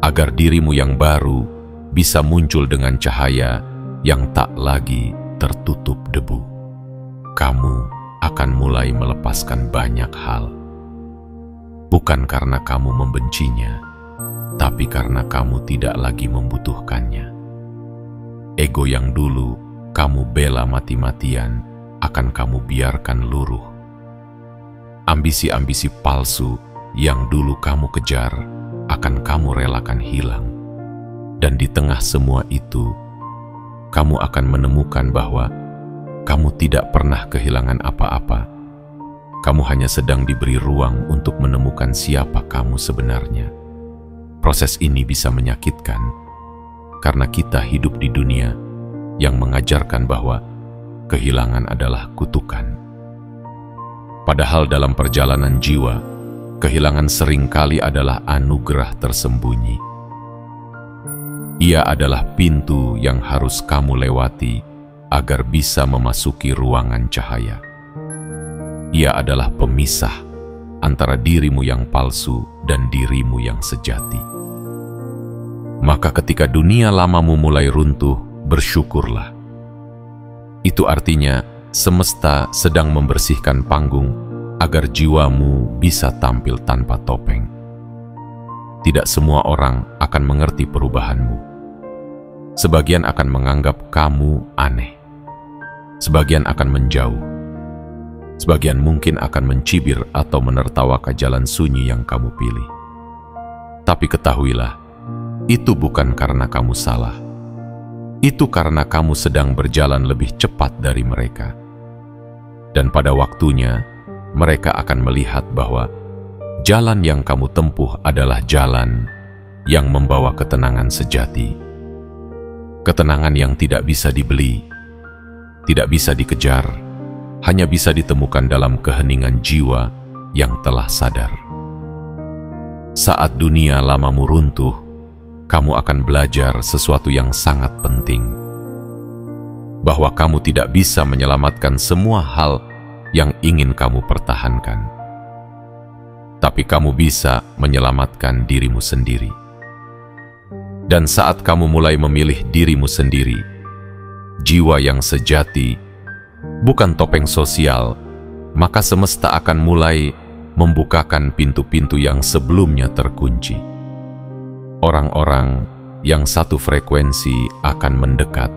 agar dirimu yang baru bisa muncul dengan cahaya yang tak lagi tertutup debu. Kamu akan mulai melepaskan banyak hal, bukan karena kamu membencinya, tapi karena kamu tidak lagi membutuhkannya. Ego yang dulu kamu bela mati-matian akan kamu biarkan luruh. Ambisi-ambisi palsu yang dulu kamu kejar akan kamu relakan hilang. Dan di tengah semua itu, kamu akan menemukan bahwa kamu tidak pernah kehilangan apa-apa. Kamu hanya sedang diberi ruang untuk menemukan siapa kamu sebenarnya. Proses ini bisa menyakitkan, karena kita hidup di dunia yang mengajarkan bahwa kehilangan adalah kutukan. Padahal dalam perjalanan jiwa, kehilangan seringkali adalah anugerah tersembunyi. Ia adalah pintu yang harus kamu lewati agar bisa memasuki ruangan cahaya. Ia adalah pemisah antara dirimu yang palsu dan dirimu yang sejati. Maka ketika dunia lamamu mulai runtuh, bersyukurlah. Itu artinya semesta sedang membersihkan panggung agar jiwamu bisa tampil tanpa topeng. Tidak semua orang akan mengerti perubahanmu. Sebagian akan menganggap kamu aneh. Sebagian akan menjauh. Sebagian mungkin akan mencibir atau menertawakan jalan sunyi yang kamu pilih. Tapi ketahuilah, itu bukan karena kamu salah. Itu karena kamu sedang berjalan lebih cepat dari mereka. Dan pada waktunya, mereka akan melihat bahwa jalan yang kamu tempuh adalah jalan yang membawa ketenangan sejati. Ketenangan yang tidak bisa dibeli, tidak bisa dikejar, hanya bisa ditemukan dalam keheningan jiwa yang telah sadar. Saat dunia lamamu runtuh, kamu akan belajar sesuatu yang sangat penting, bahwa kamu tidak bisa menyelamatkan semua hal yang ingin kamu pertahankan, tapi kamu bisa menyelamatkan dirimu sendiri. Dan saat kamu mulai memilih dirimu sendiri, jiwa yang sejati, bukan topeng sosial, maka semesta akan mulai membukakan pintu-pintu yang sebelumnya terkunci. Orang-orang yang satu frekuensi akan mendekat.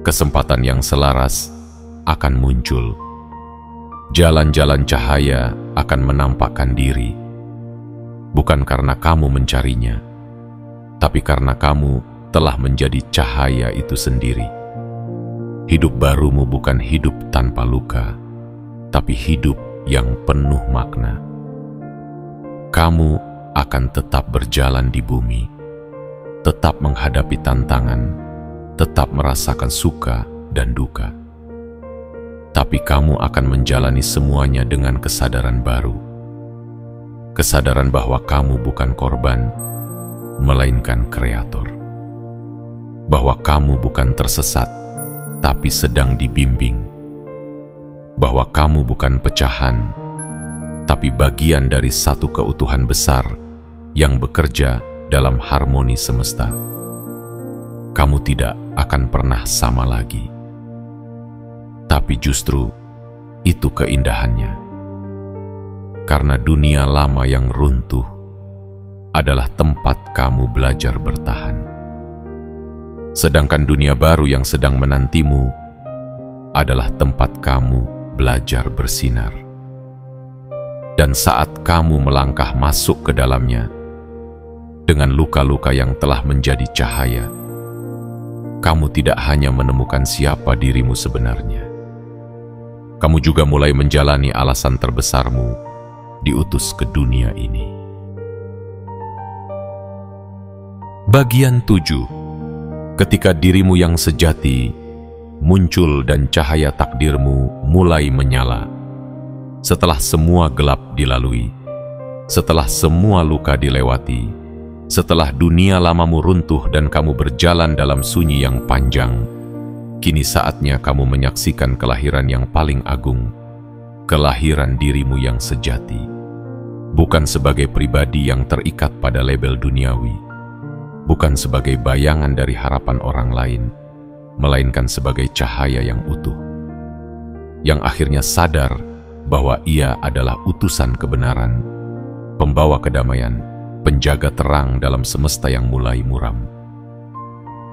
Kesempatan yang selaras akan muncul. Jalan-jalan cahaya akan menampakkan diri. Bukan karena kamu mencarinya, tapi karena kamu telah menjadi cahaya itu sendiri. Hidup barumu bukan hidup tanpa luka, tapi hidup yang penuh makna. Kamu akan tetap berjalan di bumi, tetap menghadapi tantangan, tetap merasakan suka dan duka. Tapi kamu akan menjalani semuanya dengan kesadaran baru. Kesadaran bahwa kamu bukan korban, melainkan kreator. Bahwa kamu bukan tersesat, tapi sedang dibimbing. Bahwa kamu bukan pecahan, tapi bagian dari satu keutuhan besar yang bekerja dalam harmoni semesta. Kamu tidak akan pernah sama lagi. Tapi justru itu keindahannya. Karena dunia lama yang runtuh adalah tempat kamu belajar bertahan. Sedangkan dunia baru yang sedang menantimu adalah tempat kamu belajar bersinar. Dan saat kamu melangkah masuk ke dalamnya, dengan luka-luka yang telah menjadi cahaya, kamu tidak hanya menemukan siapa dirimu sebenarnya. Kamu juga mulai menjalani alasan terbesarmu diutus ke dunia ini. Bagian 7. Ketika dirimu yang sejati muncul dan cahaya takdirmu mulai menyala, setelah semua gelap dilalui, setelah semua luka dilewati, setelah dunia lamamu runtuh dan kamu berjalan dalam sunyi yang panjang, kini saatnya kamu menyaksikan kelahiran yang paling agung, kelahiran dirimu yang sejati. Bukan sebagai pribadi yang terikat pada label duniawi, bukan sebagai bayangan dari harapan orang lain, melainkan sebagai cahaya yang utuh, yang akhirnya sadar bahwa ia adalah utusan kebenaran, pembawa kedamaian, penjaga terang dalam semesta yang mulai muram.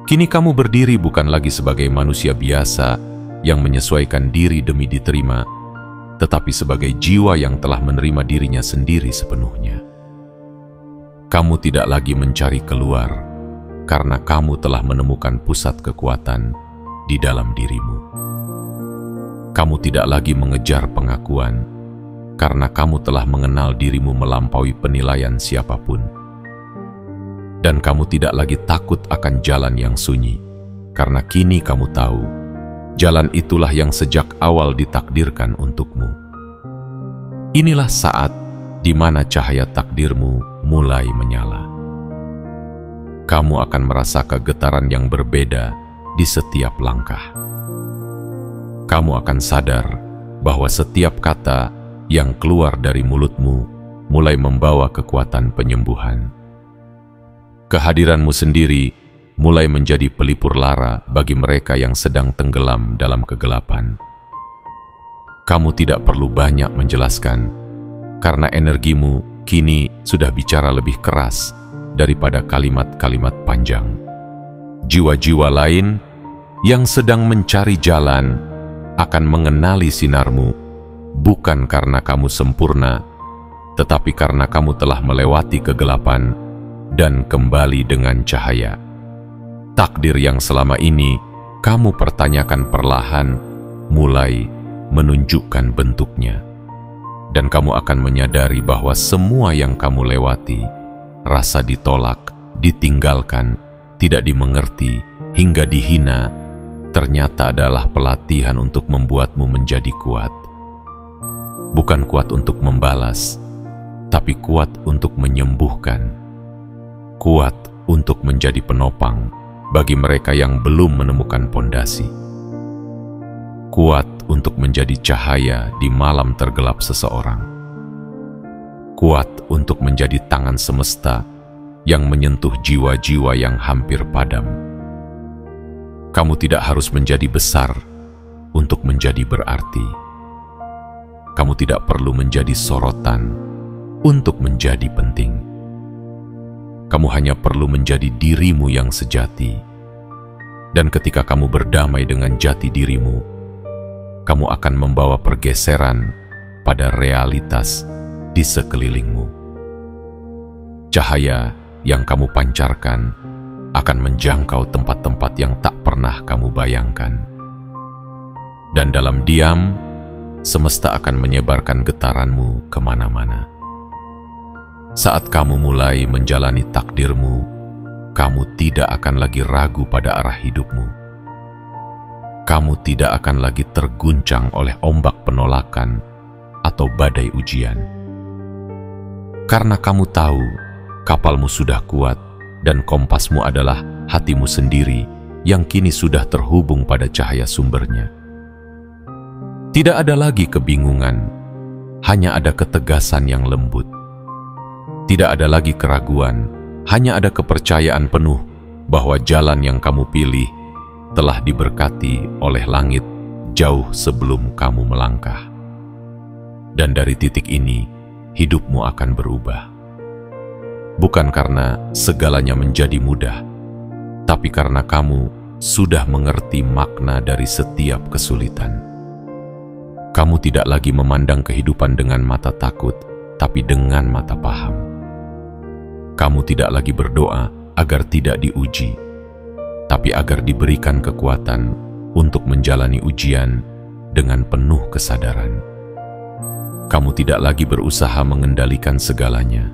Kini kamu berdiri bukan lagi sebagai manusia biasa yang menyesuaikan diri demi diterima, tetapi sebagai jiwa yang telah menerima dirinya sendiri sepenuhnya. Kamu tidak lagi mencari keluar, karena kamu telah menemukan pusat kekuatan di dalam dirimu. Kamu tidak lagi mengejar pengakuan, karena kamu telah mengenal dirimu melampaui penilaian siapapun. Dan kamu tidak lagi takut akan jalan yang sunyi, karena kini kamu tahu, jalan itulah yang sejak awal ditakdirkan untukmu. Inilah saat di mana cahaya takdirmu mulai menyala. Kamu akan merasa kegetaran yang berbeda di setiap langkah. Kamu akan sadar bahwa setiap kata yang keluar dari mulutmu mulai membawa kekuatan penyembuhan. Kehadiranmu sendiri mulai menjadi pelipur lara bagi mereka yang sedang tenggelam dalam kegelapan. Kamu tidak perlu banyak menjelaskan, karena energimu kini sudah bicara lebih keras daripada kalimat-kalimat panjang. Jiwa-jiwa lain yang sedang mencari jalan akan mengenali sinarmu, bukan karena kamu sempurna, tetapi karena kamu telah melewati kegelapan dan kembali dengan cahaya. Takdir yang selama ini kamu pertanyakan perlahan mulai menunjukkan bentuknya. Dan kamu akan menyadari bahwa semua yang kamu lewati, rasa ditolak, ditinggalkan, tidak dimengerti, hingga dihina, ternyata adalah pelatihan untuk membuatmu menjadi kuat. Bukan kuat untuk membalas, tapi kuat untuk menyembuhkan. Kuat untuk menjadi penopang bagi mereka yang belum menemukan pondasi. Kuat untuk menjadi cahaya di malam tergelap seseorang. Kuat untuk menjadi tangan semesta yang menyentuh jiwa-jiwa yang hampir padam. Kamu tidak harus menjadi besar untuk menjadi berarti. Kamu tidak perlu menjadi sorotan untuk menjadi penting. Kamu hanya perlu menjadi dirimu yang sejati. Dan ketika kamu berdamai dengan jati dirimu, kamu akan membawa pergeseran pada realitas di sekelilingmu. Cahaya yang kamu pancarkan akan menjangkau tempat-tempat yang tak pernah kamu bayangkan. Dan dalam diam, semesta akan menyebarkan getaranmu kemana-mana. Saat kamu mulai menjalani takdirmu, kamu tidak akan lagi ragu pada arah hidupmu. Kamu tidak akan lagi terguncang oleh ombak penolakan atau badai ujian. Karena kamu tahu, kapalmu sudah kuat dan kompasmu adalah hatimu sendiri yang kini sudah terhubung pada cahaya sumbernya. Tidak ada lagi kebingungan, hanya ada ketegasan yang lembut. Tidak ada lagi keraguan, hanya ada kepercayaan penuh bahwa jalan yang kamu pilih telah diberkati oleh langit jauh sebelum kamu melangkah. Dan dari titik ini, hidupmu akan berubah. Bukan karena segalanya menjadi mudah, tapi karena kamu sudah mengerti makna dari setiap kesulitan. Kamu tidak lagi memandang kehidupan dengan mata takut, tapi dengan mata paham. Kamu tidak lagi berdoa agar tidak diuji, tapi agar diberikan kekuatan untuk menjalani ujian dengan penuh kesadaran. Kamu tidak lagi berusaha mengendalikan segalanya,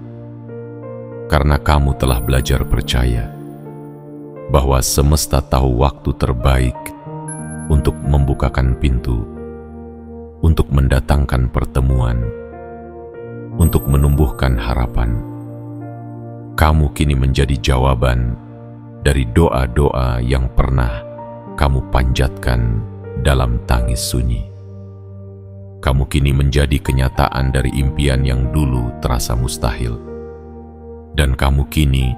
karena kamu telah belajar percaya bahwa semesta tahu waktu terbaik untuk membukakan pintu, untuk mendatangkan pertemuan, untuk menumbuhkan harapan. Kamu kini menjadi jawaban dari doa-doa yang pernah kamu panjatkan dalam tangis sunyi. Kamu kini menjadi kenyataan dari impian yang dulu terasa mustahil. Dan kamu kini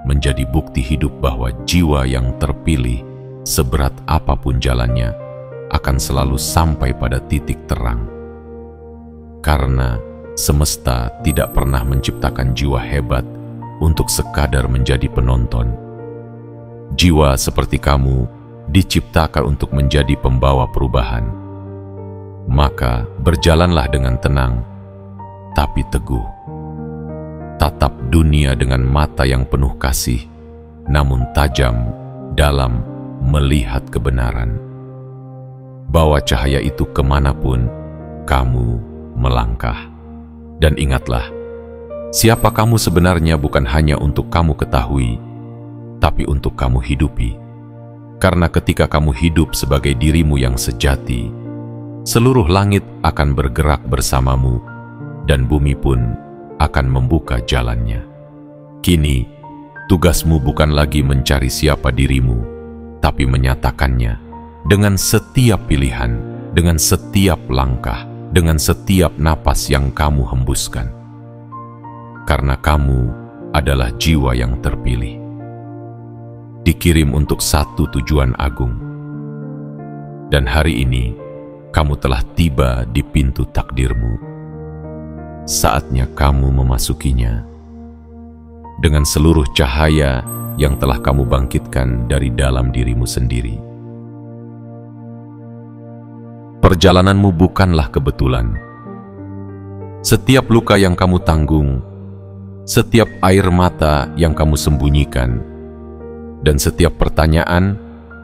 menjadi bukti hidup bahwa jiwa yang terpilih, seberat apapun jalannya, akan selalu sampai pada titik terang. Karena semesta tidak pernah menciptakan jiwa hebat untuk sekadar menjadi penonton. Jiwa seperti kamu diciptakan untuk menjadi pembawa perubahan. Maka berjalanlah dengan tenang, tapi teguh. Tatap dunia dengan mata yang penuh kasih, namun tajam dalam melihat kebenaran. Bawa cahaya itu kemanapun kamu melangkah. Dan ingatlah, siapa kamu sebenarnya bukan hanya untuk kamu ketahui, tapi untuk kamu hidupi. Karena ketika kamu hidup sebagai dirimu yang sejati, seluruh langit akan bergerak bersamamu, dan bumi pun akan membuka jalannya. Kini, tugasmu bukan lagi mencari siapa dirimu, tapi menyatakannya dengan setiap pilihan, dengan setiap langkah, dengan setiap napas yang kamu hembuskan. Karena kamu adalah jiwa yang terpilih, dikirim untuk satu tujuan agung. Dan hari ini, kamu telah tiba di pintu takdirmu. Saatnya kamu memasukinya dengan seluruh cahaya yang telah kamu bangkitkan dari dalam dirimu sendiri. Perjalananmu bukanlah kebetulan. Setiap luka yang kamu tanggung, setiap air mata yang kamu sembunyikan, dan setiap pertanyaan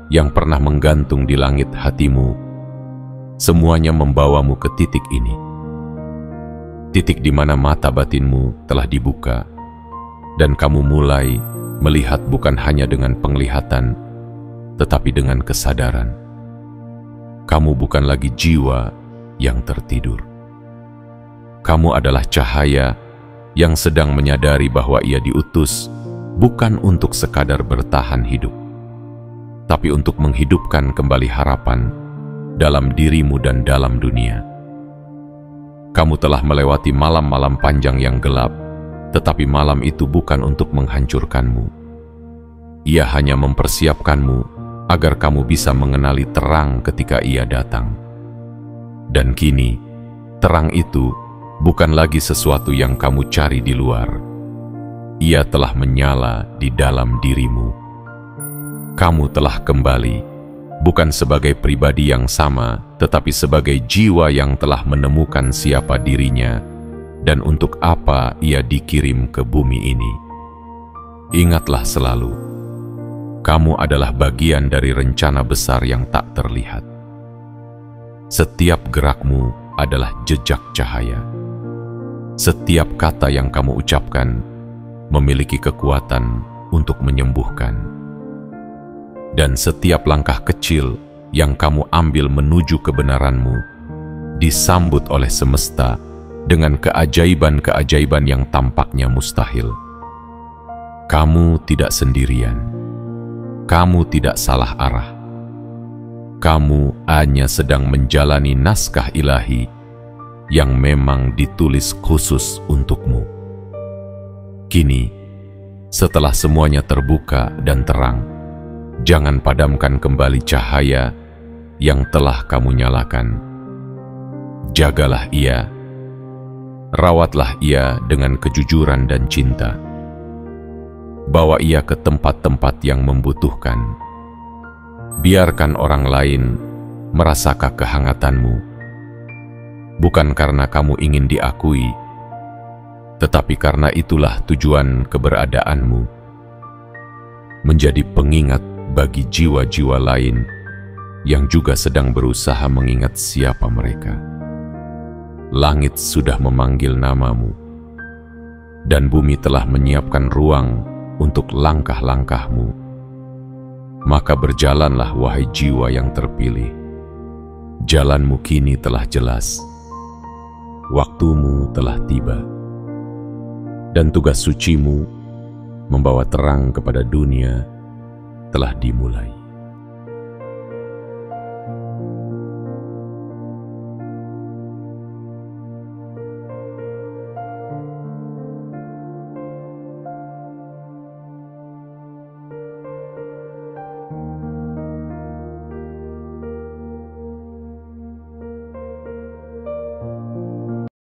yang pernah menggantung di langit hatimu, semuanya membawamu ke titik ini. Titik di mana mata batinmu telah dibuka, dan kamu mulai melihat bukan hanya dengan penglihatan, tetapi dengan kesadaran. Kamu bukan lagi jiwa yang tertidur. Kamu adalah cahaya yang sedang menyadari bahwa ia diutus bukan untuk sekadar bertahan hidup, tapi untuk menghidupkan kembali harapan dalam dirimu dan dalam dunia. Kamu telah melewati malam-malam panjang yang gelap, tetapi malam itu bukan untuk menghancurkanmu. Ia hanya mempersiapkanmu agar kamu bisa mengenali terang ketika ia datang. Dan kini, terang itu bukan lagi sesuatu yang kamu cari di luar. Ia telah menyala di dalam dirimu. Kamu telah kembali, bukan sebagai pribadi yang sama, tetapi sebagai jiwa yang telah menemukan siapa dirinya dan untuk apa ia dikirim ke bumi ini. Ingatlah selalu, kamu adalah bagian dari rencana besar yang tak terlihat. Setiap gerakmu adalah jejak cahaya. Setiap kata yang kamu ucapkan memiliki kekuatan untuk menyembuhkan. Dan setiap langkah kecil yang kamu ambil menuju kebenaranmu disambut oleh semesta dengan keajaiban-keajaiban yang tampaknya mustahil. Kamu tidak sendirian. Kamu tidak salah arah. Kamu hanya sedang menjalani naskah ilahi yang memang ditulis khusus untukmu. Kini, setelah semuanya terbuka dan terang, jangan padamkan kembali cahaya yang telah kamu nyalakan. Jagalah ia, rawatlah ia dengan kejujuran dan cinta. Bawa ia ke tempat-tempat yang membutuhkan. Biarkan orang lain merasakan kehangatanmu, bukan karena kamu ingin diakui, tetapi karena itulah tujuan keberadaanmu, menjadi pengingat bagi jiwa-jiwa lain yang juga sedang berusaha mengingat siapa mereka. Langit sudah memanggil namamu, dan bumi telah menyiapkan ruang untuk langkah-langkahmu. Maka berjalanlah wahai jiwa yang terpilih. Jalanmu kini telah jelas. Waktumu telah tiba. Dan tugas sucimu membawa terang kepada dunia telah dimulai.